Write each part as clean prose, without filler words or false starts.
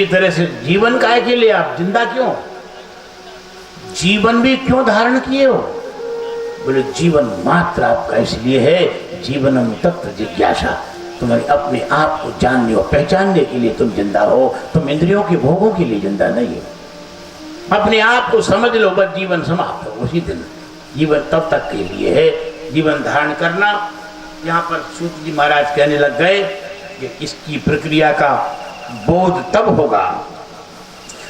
इसी तरह से जीवन काहे के लिए, आप जिंदा क्यों, जीवन भी क्यों धारण किए हो? बोले जीवन मात्र आपका इसलिए है, जीवनम तत्व जिज्ञासा, तुम्हारे अपने आप को जानने और पहचानने के लिए तुम जिंदा हो, तुम इंद्रियों के भोगों के लिए जिंदा नहीं हो। अपने आप को समझ लो, बस जीवन समाप्त हो उसी दिन। जीवन तब तक के लिए है, जीवन धारण करना। यहाँ पर सूत जी महाराज कहने लग गए कि इसकी प्रक्रिया का बोध तब होगा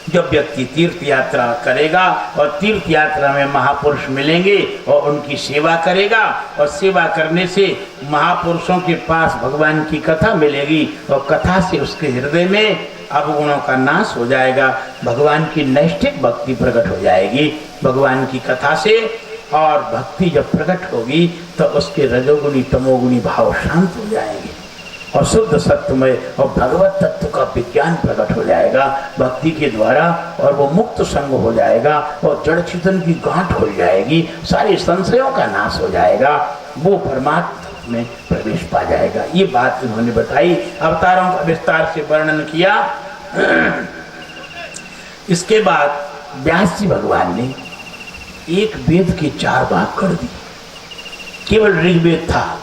जब व्यक्ति तीर्थ यात्रा करेगा और तीर्थ यात्रा में महापुरुष मिलेंगे और उनकी सेवा करेगा, और सेवा करने से महापुरुषों के पास भगवान की कथा मिलेगी और कथा से उसके हृदय में अवगुणों का नाश हो जाएगा, भगवान की नैष्ठिक भक्ति प्रकट हो जाएगी भगवान की कथा से। और भक्ति जब प्रकट होगी तो उसके रजोगुणी तमोगुणी भाव शांत हो जाएंगे और शुद्ध सत्यमय और भगवत तत्व का विज्ञान प्रकट हो जाएगा भक्ति के द्वारा, और वो मुक्त संग हो जाएगा और जड़ चेतन की गांठ हो जाएगी, सारे संशयों का नाश हो जाएगा, वो परमात्मा में प्रवेश पा जाएगा। ये बात उन्होंने बताई, अवतारों का विस्तार से वर्णन किया। इसके बाद व्यास जी भगवान ने एक वेद के 4 भाग कर दिए। केवल ऋग्वेद था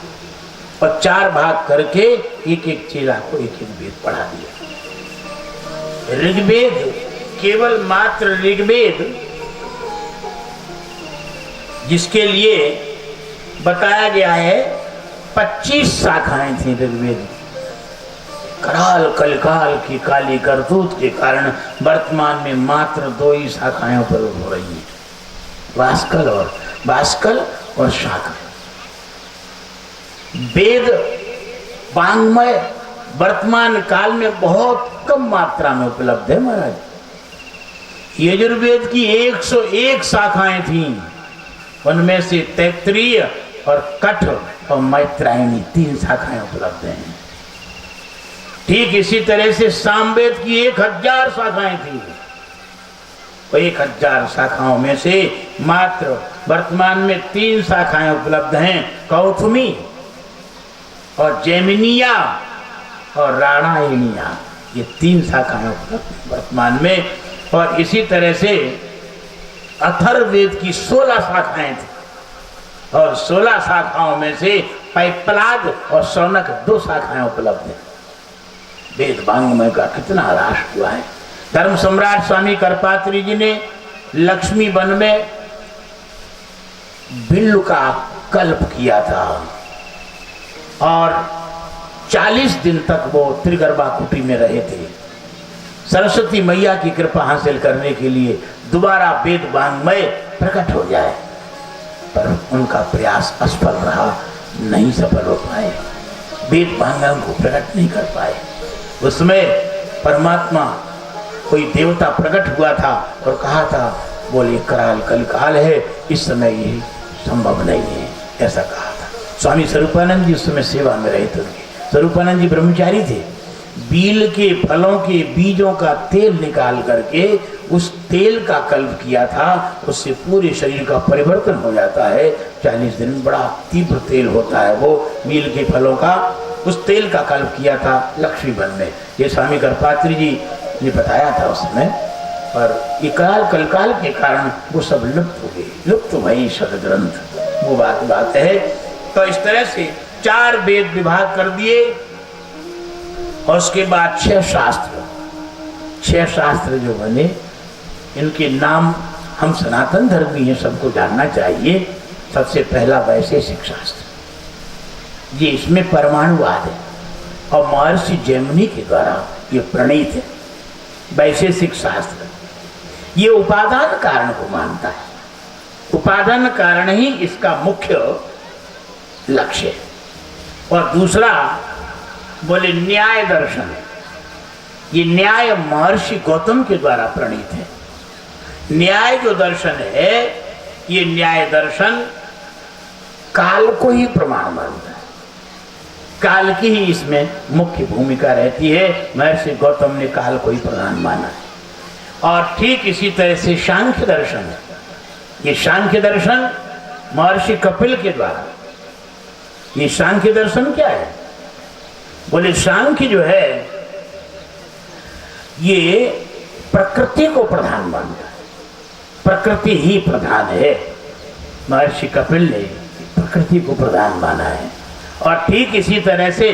और 4 भाग करके एक एक चेला को एक एक वेद पढ़ा दिया। ऋग्वेद, केवल मात्र ऋग्वेद, जिसके लिए बताया गया है 25 शाखाएं थी ऋग्वेद। कराल कलकाल की काली करतूत के कारण वर्तमान में मात्र 2 ही शाखाएं उपलब्ध हो रही हैं, भास्कल और शाखा। वेद वांग्मय वर्तमान काल में बहुत कम मात्रा में उपलब्ध है महाराज। यजुर्वेद की 101 शाखाएं थीं, उनमें से तैत्तिरीय और कठ और मैत्रायणी 3 शाखाएं उपलब्ध हैं। ठीक इसी तरह से सामवेद की 1000 शाखाएं थी, 1000 शाखाओं में से मात्र वर्तमान में 3 शाखाएं उपलब्ध हैं, कौथुमी और जैमिनिया और राणायनिया, ये 3 शाखाएं उपलब्ध वर्तमान में। और इसी तरह से अथर्ववेद की 16 शाखाएं थी और 16 शाखाओं में से पैपलाद और शौनक 2 शाखाएं उपलब्ध हैं। वेद वांग्मय का कितना ह्रास हुआ है। धर्म सम्राट स्वामी करपात्री जी ने लक्ष्मी वन में बिल्लु का कल्प किया था और 40 दिन तक वो त्रिगर्भा कुटी में रहे थे। सरस्वती मैया की कृपा हासिल करने के लिए दोबारा वेद वांग्मय प्रकट हो जाए, पर उनका प्रयास असफल रहा, नहीं सफल हो पाए, वेद वांग्मय को प्रकट नहीं कर पाए। उसमें परमात्मा कोई देवता प्रकट हुआ था और कहा था, बोले कराल कलकाल है, इस समय ये संभव नहीं है, ऐसा कहा था। स्वामी स्वरूपानंद जी उस समय सेवा में रहे थे। स्वरूपानंद जी ब्रह्मचारी थे। बील के फलों के बीजों का तेल निकाल करके उस तेल का कल्प किया था, उससे पूरे शरीर का परिवर्तन हो जाता है। 40 दिन बड़ा तीव्र तेल होता है वो बील के फलों का, उस तेल का कल्प किया था लक्ष्मी वन में। ये स्वामी करपात्री जी ने बताया था उसमें, पर इकाल कलकाल के कारण वो सब लुप्त हो गए, लुप्त भई सदग्रंथ, वो बात है। तो इस तरह से 4 वेद विभाग कर दिए और उसके बाद 6 शास्त्र जो बने, इनके नाम हम सनातन धर्मी हैं, सबको जानना चाहिए। सबसे पहला वैशेषिक शास्त्र, ये इसमें परमाणुवाद है और महर्षि जैमिनी के द्वारा ये प्रणीत है। वैशेषिक शास्त्र ये उपादान कारण को मानता है, उपादान कारण ही इसका मुख्य लक्ष्य है। और दूसरा बोले न्याय दर्शन, ये न्याय महर्षि गौतम के द्वारा प्रणीत है। न्याय जो दर्शन है, ये न्याय दर्शन काल को ही प्रमाण मानता है, काल की ही इसमें मुख्य भूमिका रहती है। महर्षि गौतम ने काल को ही प्रधान माना है। और ठीक इसी तरह से सांख्य दर्शन है, ये सांख्य दर्शन महर्षि कपिल के द्वारा। ये सांख्य दर्शन क्या है? बोले सांख्य जो है ये प्रकृति को प्रधान मानता है, प्रकृति ही प्रधान है। महर्षि कपिल ने प्रकृति को प्रधान माना है। और ठीक इसी तरह से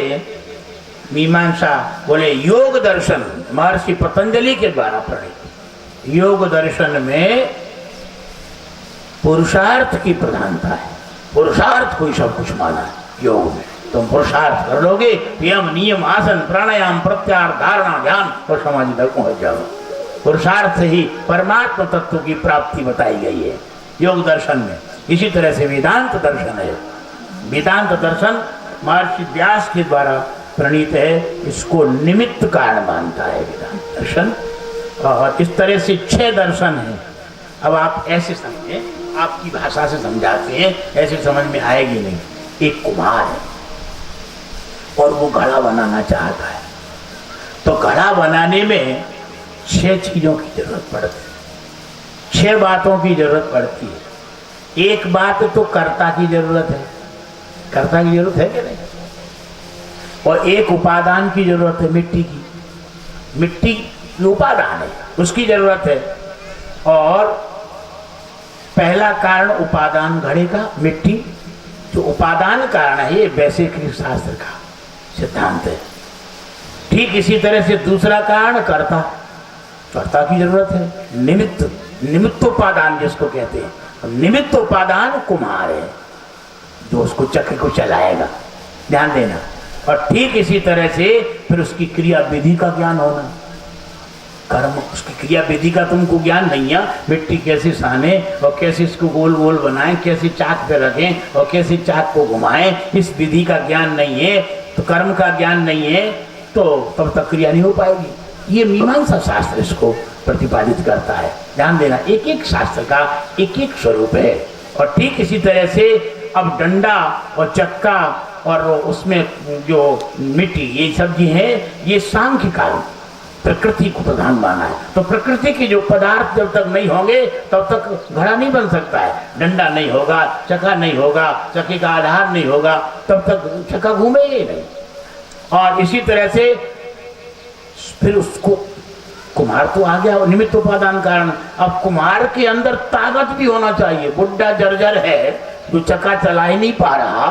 मीमांसा बोले योग दर्शन महर्षि पतंजलि के द्वारा प्रणीत योग दर्शन में पुरुषार्थ की प्रधानता है। पुरुषार्थ को ही सब कुछ माना है योग में। तुम पुरुषार्थ कर लोगे, यम नियम आसन प्राणायाम प्रत्याहार धारणा ध्यान और समाधि तक पहुंच जाओ। पुरुषार्थ ही परमात्मा तत्व की प्राप्ति बताई गई है योग दर्शन में। इसी तरह से वेदांत दर्शन है। वेदांत दर्शन महर्षि व्यास के द्वारा प्रणीत है। इसको निमित्त कारण मानता है वेदांत दर्शन। और इस तरह से 6 दर्शन हैं। अब आप ऐसे समझें, आपकी भाषा से समझाते हैं, ऐसे समझ में आएगी नहीं। एक कुम्हार है और वो घड़ा बनाना चाहता है, तो घड़ा बनाने में 6 चीजों की जरूरत पड़ती है, 6 बातों की जरूरत पड़ती है। एक बात तो कर्ता की जरूरत है, कर्ता की जरूरत है कि नहीं? और एक उपादान की जरूरत है, मिट्टी की, मिट्टी उपादान है, उसकी जरूरत है। और पहला कारण उपादान घड़े का मिट्टी, जो उपादान कारण है, ये वैदिक शास्त्र का सिद्धांत है। ठीक इसी तरह से दूसरा कारण कर्ता, कर्ता की जरूरत है। निमित्त, निमित्तोपादान जिसको कहते हैं, निमित्तोपादान कुम्हार है जो उसको चक्र को चलाएगा, ध्यान देना। और ठीक इसी तरह से फिर उसकी क्रिया विधि का ज्ञान होना, कर्म, उसकी क्रिया विधि का तुमको ज्ञान नहीं है। मिट्टी कैसे साने और कैसे इसको गोल गोल बनाएं, कैसे चाक पे रखें और कैसे चाक को घुमाएं, इस विधि का ज्ञान नहीं है, तो कर्म का ज्ञान नहीं है, तो तब तक क्रिया नहीं हो पाएगी। ये मीमांसा शास्त्र इसको प्रतिपादित करता है। ध्यान देना, एक एक शास्त्र का एक एक स्वरूप है। और ठीक इसी तरह से अब डंडा और चक्का और उसमें जो मिट्टी, ये सब जी है, ये सांख्य काल प्रकृति को प्रधान माना है। तो प्रकृति के जो पदार्थ जब तक नहीं होंगे तब तक घड़ा नहीं बन सकता है। डंडा नहीं होगा, चक्का नहीं होगा, चक्के का आधार नहीं होगा, तब तक चक्का घूमेगा ही नहीं। और इसी तरह से फिर उसको कुम्हार तो आ गया निमित्त उपादान कारण। अब कुम्हार के अंदर ताकत भी होना चाहिए। बुढ़ा जर्जर है जो चक्का चला ही नहीं पा रहा,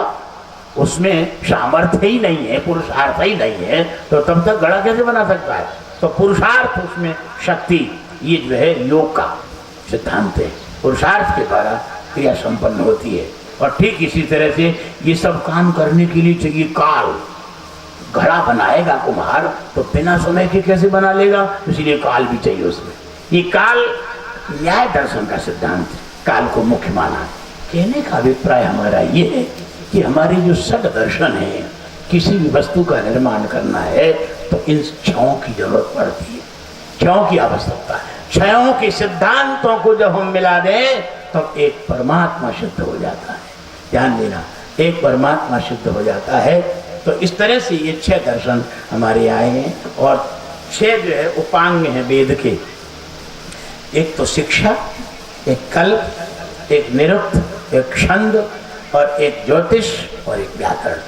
उसमें सामर्थ्य ही नहीं है, पुरुषार्थ ही नहीं है, तो तब तक घड़ा कैसे बना सकता है? तो पुरुषार्थ, उसमें शक्ति, ये जो है योग का सिद्धांत है। पुरुषार्थ के द्वारा क्रिया संपन्न होती है। और ठीक इसी तरह से ये सब काम करने के लिए चाहिए काल। घड़ा बनाएगा कुम्हार तो बिना समय के कैसे बना लेगा? इसीलिए काल भी चाहिए उसमें। ये काल न्याय दर्शन का सिद्धांत है, काल को मुख्य माना है। कहने का अभिप्राय हमारा ये है कि हमारी जो सद दर्शन है, किसी भी वस्तु का निर्माण करना है तो इन 6 की जरूरत पड़ती है, 6 की आवश्यकता है। 6 के सिद्धांतों को जब हम मिला दें तब एक परमात्मा सिद्ध हो जाता है। ध्यान देना, एक परमात्मा सिद्ध हो जाता है। तो इस तरह से ये 6 दर्शन हमारे आए हैं। और 6 जो है उपांग हैं वेद के। एक तो शिक्षा, एक कल्प, एक निरुक्त, एक छंद और एक ज्योतिष और एक व्याकरण।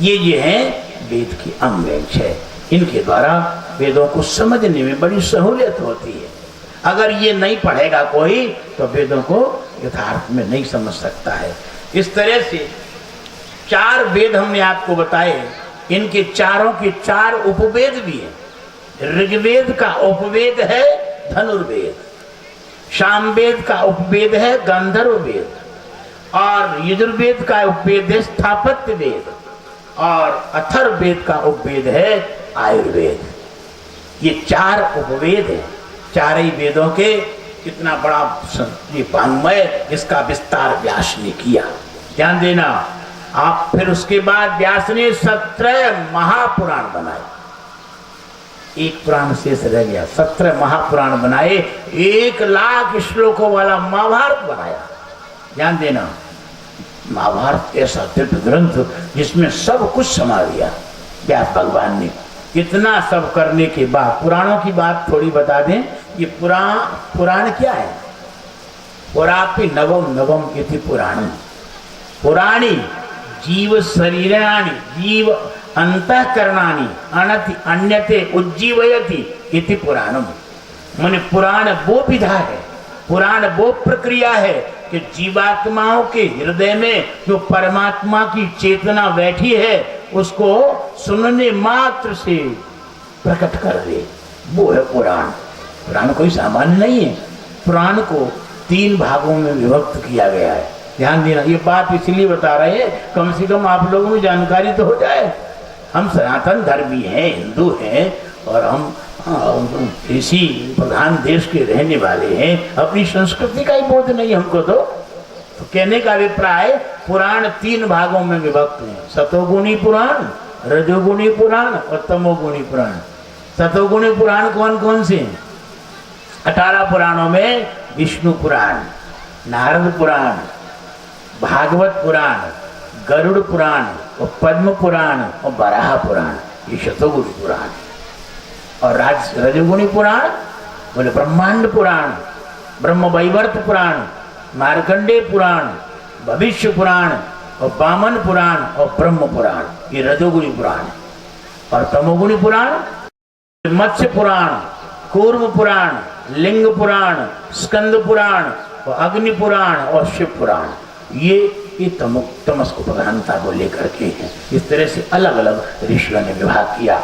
ये हैं वेद की अंग हैं 6। इनके द्वारा वेदों को समझने में बड़ी सहूलियत होती है। अगर ये नहीं पढ़ेगा कोई तो वेदों को यथार्थ में नहीं समझ सकता है। इस तरह से 4 वेद हमने आपको बताए। इनके चारों के 4 उपवेद भी हैं। ऋग्वेद का उपवेद है धनुर्वेद, सामवेद का उपवेद है गंधर्व वेद, और यजुर्वेद का उपवेद है स्थापत्य वेद, और अथर्ववेद का उपवेद है आयुर्वेद। ये 4 उपवेद हैं। 4 ही वेदों के कितना बड़ा ये वाङ्मय, इसका विस्तार व्यास ने किया। ध्यान देना आप। फिर उसके बाद व्यास ने 17 महापुराण बनाए। एक पुराण शेष रह गया। 17 महापुराण बनाए। 1 लाख श्लोकों वाला महाभारत बनाया। ध्यान देना, महाभारत ऐसा दिव्य ग्रंथ जिसमें सब कुछ समा दिया व्यास भगवान ने। इतना सब करने के बाद पुराणों की बात थोड़ी बता दें। ये पुराण क्या है? पुरापि नवम नवम इति पुराण। पुराणी जीव शरीराणि जीव अंतःकरणानि अनति अन्यते उज्जीवयति इति पुराणम। माने पुराण वो विधा है, पुराण वो प्रक्रिया है कि जीवात्माओं के हृदय में जो परमात्मा की चेतना बैठी है उसको सुनने मात्र से प्रकट कर दे, वो है पुराण। पुराण कोई सामान्य नहीं है। पुराण को 3 भागों में विभक्त किया गया है। ध्यान देना, ये बात इसलिए बता रहे हैं कम से कम आप लोगों में जानकारी तो हो जाए। हम सनातन धर्मी हैं, हिंदू हैं, और हम इसी प्रधान देश के रहने वाले हैं। अपनी संस्कृति का ही बोध नहीं हमको तो कहने का अभिप्राय, पुराण 3 भागों में विभक्त हैं। सतोगुणी पुराण, रजोगुणी पुराण और तमोगुणी पुराण। सतोगुणी पुराण कौन कौन से हैं? 18 पुराणों में विष्णु पुराण, नारद पुराण, भागवत पुराण, गरुड़ पुराण और पद्म पुराण और बराह पुराण, ये शतोगुणी पुराण। और रजोगुणी पुराण बोले ब्रह्मांड पुराण, ब्रह्म वैवर्त पुराण, मार्कंडेय पुराण, भविष्य पुराण और वामन पुराण और ब्रह्म पुराण, ये रजोगुणी पुराण। और तमोगुणी पुराण मत्स्य पुराण, कूर्म पुराण, लिंग पुराण, स्कंद पुराण और अग्नि पुराण और शिव पुराण, ये तमस को प्रधानता को लेकर के हैं। इस तरह से अलग अलग ऋषियों ने विभाग किया।